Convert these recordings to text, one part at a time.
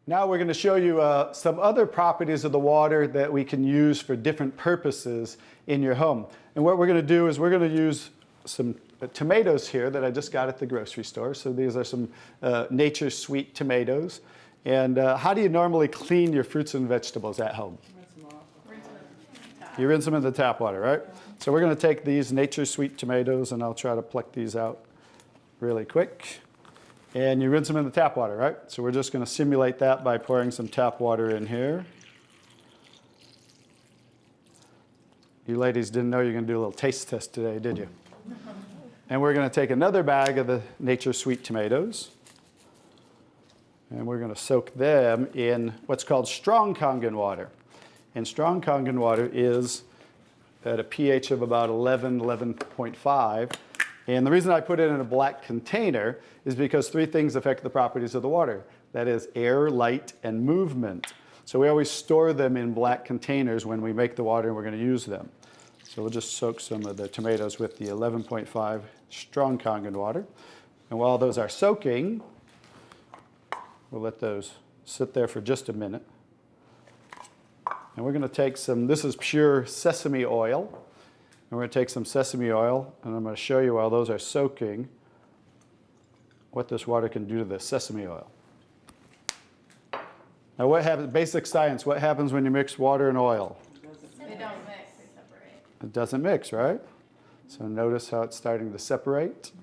Now we're going to show you some other properties of the water that we can use for different purposes in your home. And what we're going to do is we're going to use some tomatoes here that I just got at the grocery store. So these are some Nature's Sweet tomatoes. And how do you normally clean your fruits and vegetables at home? You rinse them in the tap water, right? So we're going to take these Nature's Sweet tomatoes, and I'll try to pluck these out really quick. And you rinse them in the tap water, right? So we're just going to simulate that by pouring some tap water in here. You ladies didn't know you were going to do a little taste test today, did you? And we're going to take another bag of the Nature's Sweet tomatoes. And we're going to soak them in what's called strong kangen water. And strong kangen water is at a pH of about 11, 11.5. And the reason I put it in a black container is because three things affect the properties of the water. That is air, light, and movement. So we always store them in black containers when we make the water and we're going to use them. So we'll just soak some of the tomatoes with the 11.5 strong kangen water. And while those are soaking, we'll let those sit there for just a minute. And we're going to take some, this is pure sesame oil. And we're going to take some sesame oil, and I'm going to show you while those are soaking what this water can do to the sesame oil. Now what happens, basic science, what happens when you mix water and oil? They don't mix, they separate. It doesn't mix, right? So notice how it's starting to separate.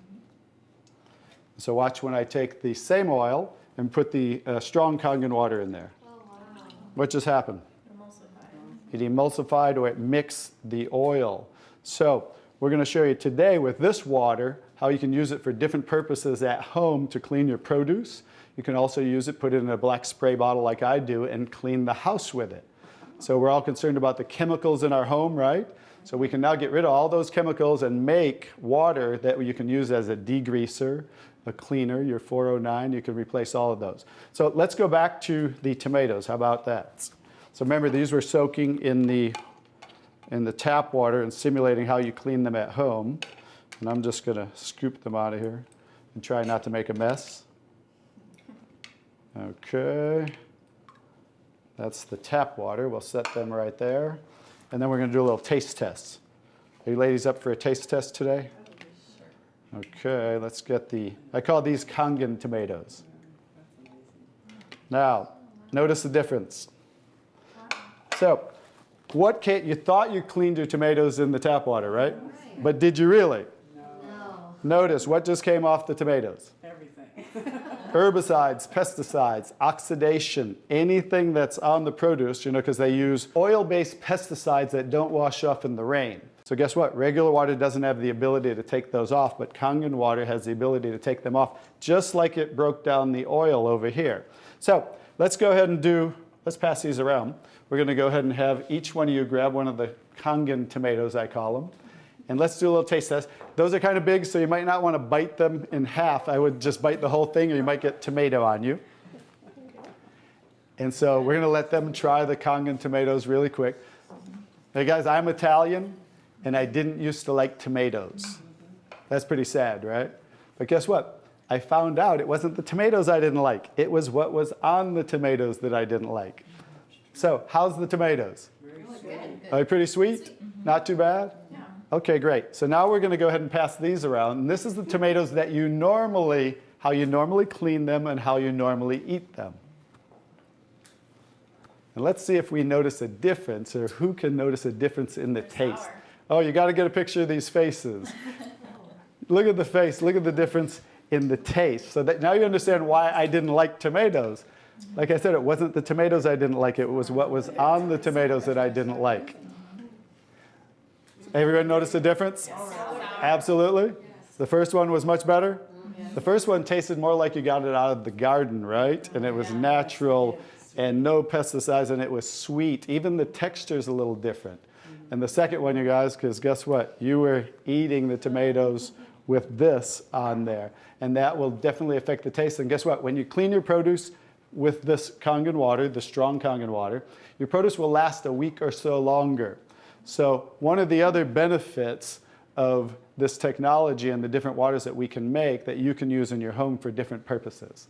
So watch when I take the same oil and put the strong kangen water in there. Oh, wow. What just happened? Emulsified. It emulsified or it mixed the oil. So we're going to show you today with this water how you can use it for different purposes at home to clean your produce. You can also use it, put it in a black spray bottle like I do, and clean the house with it. So we're all concerned about the chemicals in our home, right? So we can now get rid of all those chemicals and make water that you can use as a degreaser, a cleaner, your 409. You can replace all of those. So let's go back to the tomatoes. How about that? So remember, these were soaking in the tap water and simulating how you clean them at home. And I'm just going to scoop them out of here and try not to make a mess. Okay. That's the tap water. We'll set them right there. And then we're going to do a little taste test. Are you ladies up for a taste test today? Okay, let's get I call these kangen tomatoes. Now, notice the difference. So, you thought you cleaned your tomatoes in the tap water, right? But did you really? No. Notice what just came off the tomatoes. Everything. Herbicides, pesticides, oxidation, anything that's on the produce, you know, because they use oil-based pesticides that don't wash off in the rain. So guess what? Regular water doesn't have the ability to take those off, but kangen water has the ability to take them off, just like it broke down the oil over here. So let's go ahead and let's pass these around. We're going to go ahead and have each one of you grab one of the kangen tomatoes, I call them. And let's do a little taste test. Those are kind of big, so you might not want to bite them in half. I would just bite the whole thing, or you might get tomato on you. And so we're going to let them try the kangen tomatoes really quick. Hey guys, I'm Italian, and I didn't used to like tomatoes. That's pretty sad, right? But guess what? I found out it wasn't the tomatoes I didn't like. It was what was on the tomatoes that I didn't like. So how's the tomatoes? Are they pretty sweet? Not too bad? Yeah. Okay, great. So now we're going to go ahead and pass these around. And this is the tomatoes that how you normally clean them and how you normally eat them. And let's see if we notice a difference, or who can notice a difference in the taste. Sour. Oh, you got to get a picture of these faces. Look at the face. Look at the difference in the taste. So that now you understand why I didn't like tomatoes. Like I said, it wasn't the tomatoes I didn't like. It was what was on the tomatoes that I didn't like. Everyone notice the difference? Yes. Absolutely. Yes. The first one was much better. Yes. The first one tasted more like you got it out of the garden, right? And it was natural and no pesticides, and it was sweet. Even the texture's a little different. And the second one, you guys, because guess what? You were eating the tomatoes with this on there. And that will definitely affect the taste. And guess what? When you clean your produce with this kangen water, the strong kangen water, your produce will last a week or so longer. So one of the other benefits of this technology and the different waters that we can make that you can use in your home for different purposes.